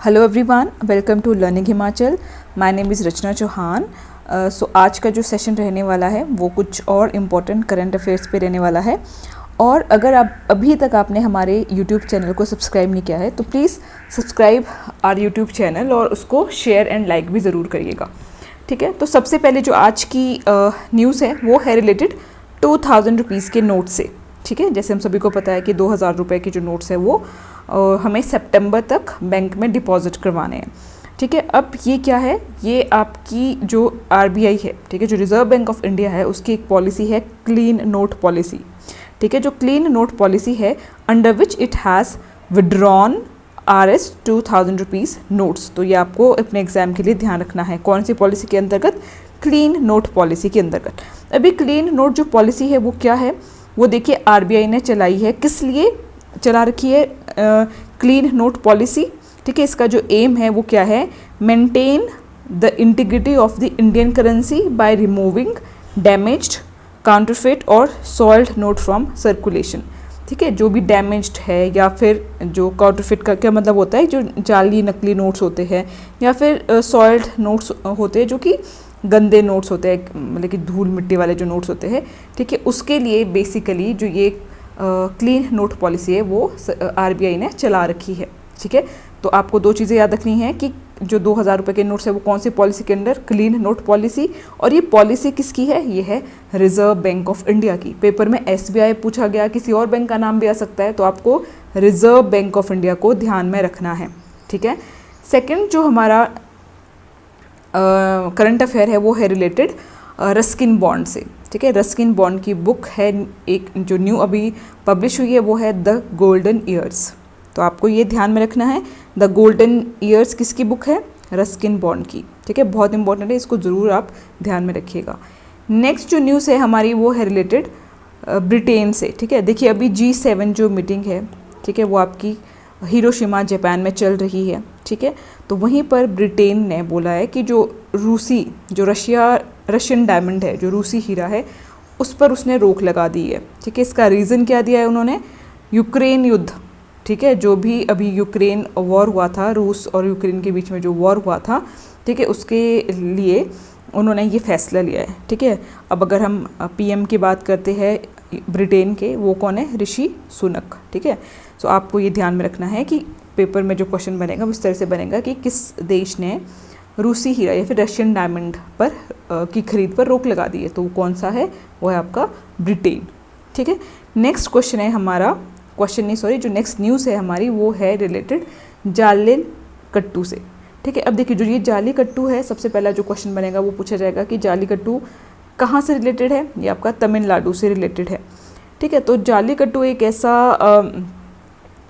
Hello everyone, welcome to learning Himachal. My name is Rachna Chauhan. So आज का जो सेशन रहने वाला है वो कुछ और इम्पोर्टेंट करंट अफेयर्स पे रहने वाला है। और अगर आप अभी तक आपने हमारे यूट्यूब चैनल को सब्सक्राइब नहीं किया है तो please subscribe our YouTube channel और उसको शेयर एंड लाइक भी ज़रूर करिएगा। ठीक है, तो सबसे पहले जो आज की न्यूज़ है वो है रिलेटेड 2000 रुपीज़ के नोट से। ठीक है, जैसे हम सभी को पता है कि 2000 रुपये के जो नोट्स है वो हमें सितंबर तक बैंक में डिपॉजिट करवाने हैं। ठीक है, अब ये क्या है, ये आपकी जो आरबीआई है, ठीक है, जो रिजर्व बैंक ऑफ इंडिया है, उसकी एक पॉलिसी है क्लीन नोट पॉलिसी। ठीक है, जो क्लीन नोट पॉलिसी है under which it has withdrawn RS 2000 rupees notes. तो ये आपको अपने एग्जाम के लिए ध्यान रखना है। कौन सी पॉलिसी के अंतर्गत? क्लीन नोट पॉलिसी के अंतर्गत। अभी क्लीन नोट जो पॉलिसी है वो क्या है, वो देखिए आरबीआई ने चलाई है। किस लिए चला रखी है क्लीन नोट पॉलिसी? ठीक है, इसका जो एम है वो क्या है, maintain the integrity of the Indian currency by removing damaged, counterfeit और सॉल्ड नोट फ्रॉम सर्कुलेशन। ठीक है, जो भी डैमेज्ड है या फिर जो काउंटरफेट का क्या मतलब होता है, जो जाली नकली नोट्स होते हैं या फिर सॉल्ड नोट्स होते हैं, जो कि गंदे नोट्स होते हैं, मतलब कि धूल मिट्टी वाले जो नोट्स होते हैं। ठीक है, उसके लिए बेसिकली जो ये क्लीन नोट पॉलिसी है वो आरबीआई ने चला रखी है। ठीक है, तो आपको दो चीज़ें याद रखनी है कि जो 2000 रुपये के नोट्स है वो कौन सी पॉलिसी के अंडर, क्लीन नोट पॉलिसी। और ये पॉलिसी किसकी है? ये है रिजर्व बैंक ऑफ इंडिया की। पेपर में एसबीआई पूछा गया, किसी और बैंक का नाम भी आ सकता है, तो आपको रिजर्व बैंक ऑफ इंडिया को ध्यान में रखना है। ठीक है, सेकेंड जो हमारा करंट अफेयर है वो है रिलेटेड रस्किन बॉन्ड से। ठीक है, रस्किन बॉन्ड की बुक है एक जो न्यू अभी पब्लिश हुई है, वो है द गोल्डन ईयर्स। तो आपको ये ध्यान में रखना है, द गोल्डन ईयर्स किसकी बुक है? रस्किन बॉन्ड की। ठीक है, बहुत इंपॉर्टेंट है, इसको ज़रूर आप ध्यान में रखिएगा। नेक्स्ट जो न्यूज़ है हमारी वो है रिलेटेड ब्रिटेन से। ठीक है, देखिए अभी G7 जो मीटिंग है, ठीक है, वो आपकी हिरोशिमा जापान में चल रही है। ठीक है, तो वहीं पर ब्रिटेन ने बोला है कि जो रशियन डायमंड है, जो रूसी हीरा है, उस पर उसने रोक लगा दी है। ठीक है, इसका रीज़न क्या दिया है उन्होंने? यूक्रेन युद्ध। ठीक है, जो भी अभी यूक्रेन वॉर हुआ था, रूस और यूक्रेन के बीच में जो वॉर हुआ था, ठीक है, उसके लिए उन्होंने ये फैसला लिया है। ठीक है, अब अगर हम PM की बात करते हैं ब्रिटेन के, वो कौन है? ऋषि सुनक। ठीक है, तो आपको ये ध्यान में रखना है कि पेपर में जो क्वेश्चन बनेगा वो इस तरह से बनेगा कि किस देश ने रूसी हीरा या फिर रशियन डायमंड पर की खरीद पर रोक लगा दी है, तो वो कौन सा है? वो है आपका ब्रिटेन। ठीक है, नेक्स्ट क्वेश्चन है हमारा, जो नेक्स्ट न्यूज़ है हमारी वो है रिलेटेड जालिन कट्टू से। ठीक है, अब देखिए जो ये जाली कट्टू है, सबसे पहला जो क्वेश्चन बनेगा वो पूछा जाएगा कि जाली कट्टू कहाँ से रिलेटेड है? ये आपका तमिलनाडु से रिलेटेड है। ठीक है, तो जाली कट्टू एक ऐसा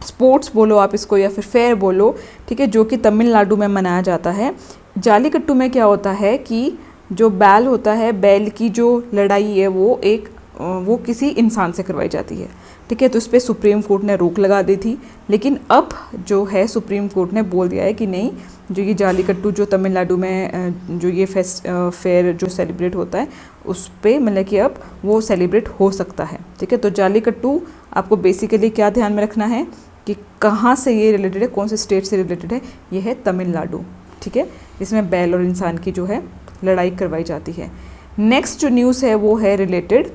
स्पोर्ट्स बोलो आप इसको या फिर फेयर बोलो, ठीक है, जो कि तमिलनाडु में मनाया जाता है। जाली कट्टू में क्या होता है कि जो बैल होता है, बैल की जो लड़ाई है वो किसी इंसान से करवाई जाती है। ठीक है, तो इस पर सुप्रीम कोर्ट ने रोक लगा दी थी, लेकिन अब जो है सुप्रीम कोर्ट ने बोल दिया है कि नहीं, जो ये जाली कट्टू जो तमिलनाडु में जो ये फेयर जो सेलिब्रेट होता है उस पर मतलब कि अब वो सेलिब्रेट हो सकता है। ठीक है, तो जाली कट्टू आपको बेसिकली क्या ध्यान में रखना है कि कहाँ से ये रिलेटेड है, कौन से स्टेट से रिलेटेड है? ये है तमिलनाडु। ठीक है, इसमें बैल और इंसान की जो है लड़ाई करवाई जाती है। नेक्स्ट जो न्यूज़ है वो है रिलेटेड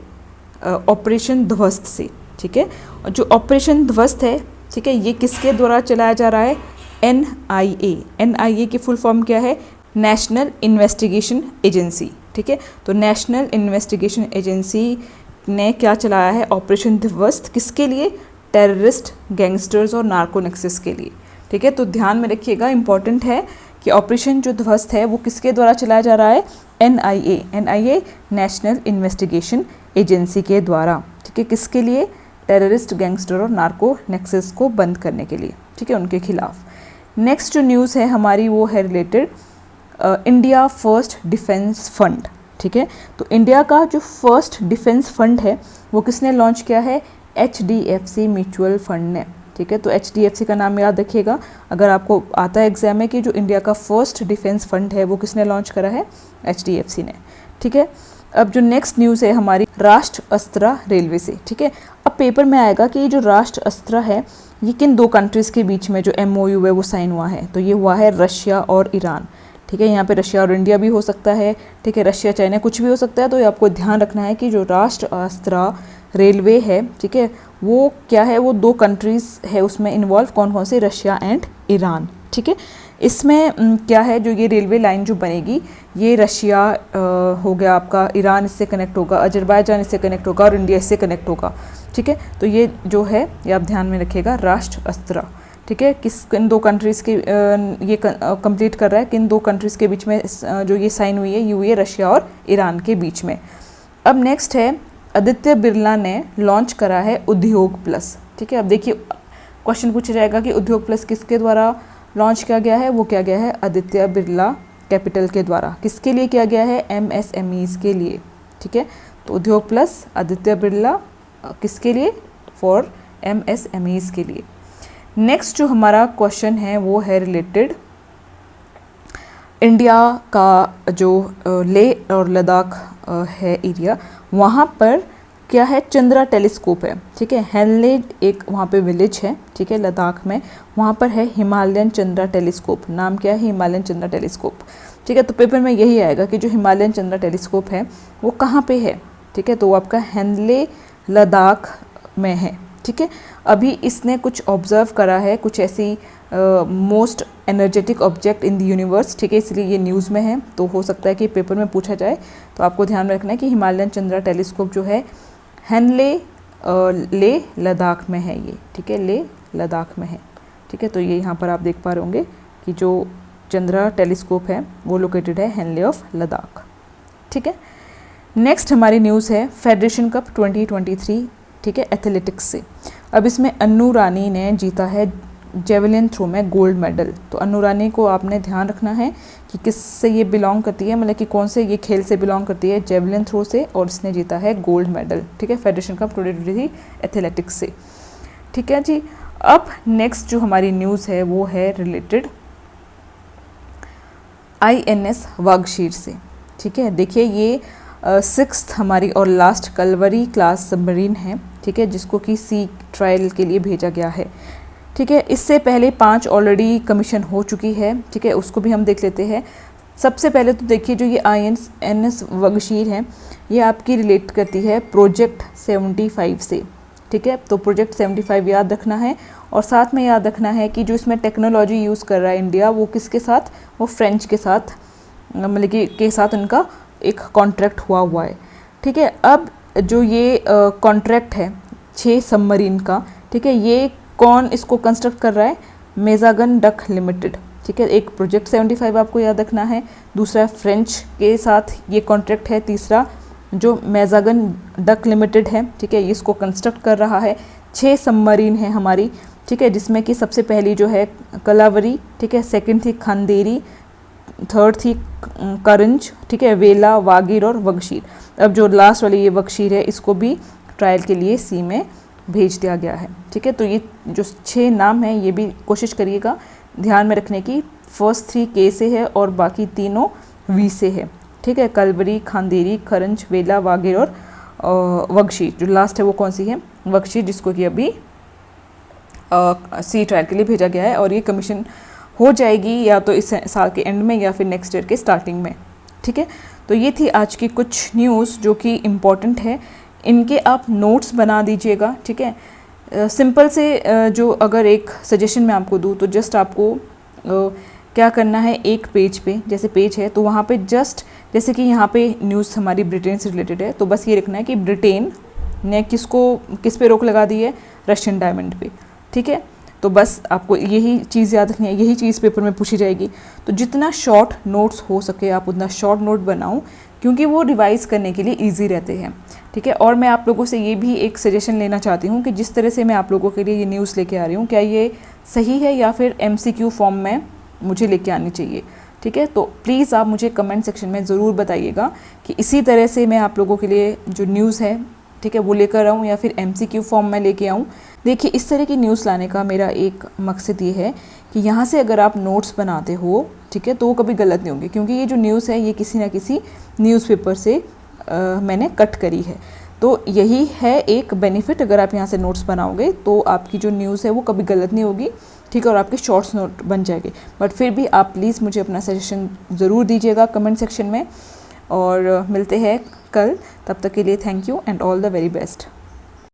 ऑपरेशन ध्वस्त से। ठीक है, और जो ऑपरेशन ध्वस्त है, ठीक है, ये किसके द्वारा चलाया जा रहा है? NIA की फुल फॉर्म क्या है? National investigation agency. ठीक है, तो नेशनल इन्वेस्टिगेशन एजेंसी ने क्या चलाया है? ऑपरेशन ध्वस्त। किसके लिए? टेररिस्ट, गैंगस्टर्स और नार्को नेक्सस के लिए। ठीक है, तो ध्यान में रखिएगा, इंपॉर्टेंट है कि ऑपरेशन जो ध्वस्त है वो किसके द्वारा चलाया जा रहा है? NIA नेशनल इन्वेस्टिगेशन एजेंसी के द्वारा। ठीक है, किसके लिए? टेररिस्ट, गैंगस्टर और नार्को नेक्सस को बंद करने के लिए। ठीक है, उनके खिलाफ। नेक्स्ट जो न्यूज़ है हमारी वो है related India first defence fund. ठीक है, तो इंडिया का जो फर्स्ट डिफेंस फंड है वो किसने लॉन्च किया है? HDFC म्यूचुअल फंड ने। ठीक है, तो HDFC का नाम याद रखिएगा, अगर आपको आता है एग्जाम में कि जो इंडिया का फर्स्ट डिफेंस फंड है वो किसने लॉन्च करा है? HDFC ने। ठीक है, अब जो नेक्स्ट न्यूज़ है हमारी राष्ट्र अस्त्र रेलवे से। ठीक है, अब पेपर में आएगा कि ये जो राष्ट्र अस्त्र है ये किन दो कंट्रीज़ के बीच में जो MOU है वो साइन हुआ है, तो ये हुआ है रशिया और ईरान। ठीक है, यहाँ पे रशिया और इंडिया भी हो सकता है, ठीक है, रशिया चाइना कुछ भी हो सकता है। तो ये आपको ध्यान रखना है कि जो राष्ट्र अस्त्र रेलवे है, ठीक है, वो क्या है, वो दो कंट्रीज़ है उसमें इन्वॉल्व, कौन कौन से, रशिया एंड ईरान। ठीक है, इसमें क्या है, जो ये रेलवे लाइन जो बनेगी ये रशिया हो गया आपका, ईरान इससे कनेक्ट होगा, अजरबैजान इससे कनेक्ट होगा और इंडिया इससे कनेक्ट होगा। ठीक है, तो ये जो है ये आप ध्यान में रखिएगा, राष्ट्र अस्त्र। ठीक है, किन दो कंट्रीज़ के ये कंप्लीट कर रहा है, किन दो कंट्रीज़ के बीच में जो ये साइन हुई है, ये हुई है रशिया और ईरान के बीच में। अब नेक्स्ट है, आदित्य बिरला ने लॉन्च करा है उद्योग प्लस। ठीक है, अब देखिए क्वेश्चन पूछा जाएगा कि उद्योग प्लस किसके द्वारा लॉन्च किया गया है, वो किया गया है आदित्य बिरला कैपिटल के द्वारा। किसके लिए किया गया है, MSMEs के लिए। ठीक है, तो उद्योग प्लस आदित्य बिरला किसके लिए, फॉर MSMEs के लिए। नेक्स्ट जो हमारा क्वेश्चन है वो है रिलेटेड इंडिया का जो लेह और लद्दाख है एरिया, वहाँ पर क्या है, चंद्रा टेलीस्कोप है। ठीक है, हेनले एक वहाँ पे विलेज है, ठीक है, लद्दाख में, वहाँ पर है हिमालयन चंद्रा टेलीस्कोप। नाम क्या है, हिमालयन चंद्रा टेलीस्कोप। ठीक है, तो पेपर में यही आएगा कि जो हिमालयन चंद्रा टेलीस्कोप है वो कहाँ पे है। ठीक है, तो वो आपका हेनले लद्दाख में है। ठीक है, अभी इसने कुछ ऑब्जर्व करा है, कुछ ऐसी most energetic object in the universe. ठीक है, इसलिए ये न्यूज़ में है, तो हो सकता है कि पेपर में पूछा जाए। तो आपको ध्यान में रखना है कि हिमालयन चंद्रा टेलीस्कोप जो है हेनले लेह लद्दाख में है ये। ठीक है, लेह लद्दाख में है। ठीक है, तो ये यहाँ पर आप देख पा रहे होंगे कि जो चंद्रा टेलीस्कोप है वो लोकेटेड है हेनले ऑफ लद्दाख। ठीक है, नेक्स्ट हमारी न्यूज़ है फेडरेशन कप 2023, ठीक है, एथलेटिक्स से। अब इसमें अन्नू रानी ने जीता है जेवलिन थ्रो में गोल्ड मेडल। तो अन्नू रानी को आपने ध्यान रखना है कि किस से ये बिलोंग करती है, मतलब कि कौन से ये खेल से बिलोंग करती है, जेवलिन थ्रो से, और इसने जीता है गोल्ड मेडल। ठीक है, फेडरेशन कप 2023 एथलेटिक्स से। ठीक है जी, अब नेक्स्ट जो हमारी न्यूज़ है वो है रिलेटेड INS वागशीर से। ठीक है, देखिए ये 6th हमारी और लास्ट कलवरी क्लास सबमरीन है। ठीक है, जिसको कि सी ट्रायल के लिए भेजा गया है। ठीक है, इससे पहले 5 ऑलरेडी कमीशन हो चुकी है। ठीक है, उसको भी हम देख लेते हैं। सबसे पहले तो देखिए जो ये INS वागशीर है ये आपकी रिलेट करती है प्रोजेक्ट 75 से। ठीक है, तो प्रोजेक्ट 75 याद रखना है, और साथ में याद रखना है कि जो इसमें टेक्नोलॉजी यूज़ कर रहा है इंडिया, वो किसके साथ, वो फ्रेंच के साथ, मतलब कि के साथ उनका एक कॉन्ट्रैक्ट हुआ है। ठीक है, अब जो ये कॉन्ट्रैक्ट है 6 सबमरीन का, ठीक है, ये कौन इसको कंस्ट्रक्ट कर रहा है, मेजागन डक लिमिटेड। ठीक है, एक प्रोजेक्ट 75 आपको याद रखना है, दूसरा फ्रेंच के साथ ये कॉन्ट्रैक्ट है, तीसरा जो मेजागन डक लिमिटेड है, ठीक है, इसको कंस्ट्रक्ट कर रहा है। 6 सबमरीन है हमारी। ठीक है, जिसमें कि सबसे पहली जो है कलावरी, ठीक है, सेकंड थी खांदेरी, थर्ड थी करंज, ठीक है, वेला, वागीर और वगशीर। अब जो लास्ट वाली ये वगशीर है, इसको भी ट्रायल के लिए सी में भेज दिया गया है। ठीक है, तो ये जो 6 नाम हैं ये भी कोशिश करिएगा ध्यान में रखने की। फर्स्ट 3 के से है और बाकी तीनों वी से है। ठीक है, कलवरी, खांदेरी, खरंज, वेला, वागीर और वगशीर। जो लास्ट है वो कौन सी है, वगशीर, जिसको कि अभी सी ट्रायल के लिए भेजा गया है, और ये कमीशन हो जाएगी या तो इस साल के एंड में या फिर नेक्स्ट ईयर के स्टार्टिंग में। ठीक है, तो ये थी आज की कुछ न्यूज़ जो कि इम्पॉर्टेंट है, इनके आप नोट्स बना दीजिएगा। ठीक है, सिंपल से जो अगर एक सजेशन मैं आपको दूँ तो जस्ट आपको क्या करना है, एक पेज पे, जैसे पेज है तो वहाँ पे जस्ट जैसे कि यहाँ पे न्यूज़ हमारी ब्रिटेन से रिलेटेड है, तो बस ये रखना है कि ब्रिटेन ने किस पे रोक लगा दी है, रशियन डायमंड पे। ठीक है, तो बस आपको यही चीज़ याद रखनी है, यही चीज़ पेपर में पूछी जाएगी। तो जितना शॉर्ट नोट्स हो सके आप उतना शॉर्ट नोट बनाओ, क्योंकि वो रिवाइज करने के लिए इजी रहते हैं। ठीक है, और मैं आप लोगों से ये भी एक सजेशन लेना चाहती हूँ कि जिस तरह से मैं आप लोगों के लिए ये न्यूज़ लेके आ रही हूँ, क्या ये सही है या फिर MCQ फॉर्म में मुझे लेके आनी चाहिए। ठीक है, तो प्लीज़ आप मुझे कमेंट सेक्शन में ज़रूर बताइएगा कि इसी तरह से मैं आप लोगों के लिए जो न्यूज़ है, ठीक है, वो लेकर आऊँ या फिर MCQ फॉर्म में लेके आऊँ। देखिए, इस तरह की न्यूज़ लाने का मेरा एक मकसद ये है कि यहाँ से अगर आप नोट्स बनाते हो, ठीक है, तो वो कभी गलत नहीं होंगे, क्योंकि ये जो न्यूज़ है ये किसी ना किसी न्यूज़पेपर से मैंने कट करी है। तो यही है एक बेनिफिट, अगर आप यहाँ से नोट्स बनाओगे तो आपकी जो न्यूज़ है वो कभी गलत नहीं होगी, ठीक है, और आपके शॉर्ट्स नोट बन जाएंगे। बट फिर भी आप प्लीज़ मुझे अपना सजेशन ज़रूर दीजिएगा कमेंट सेक्शन में, और मिलते हैं कल। तब तक के लिए thank you and all the very best.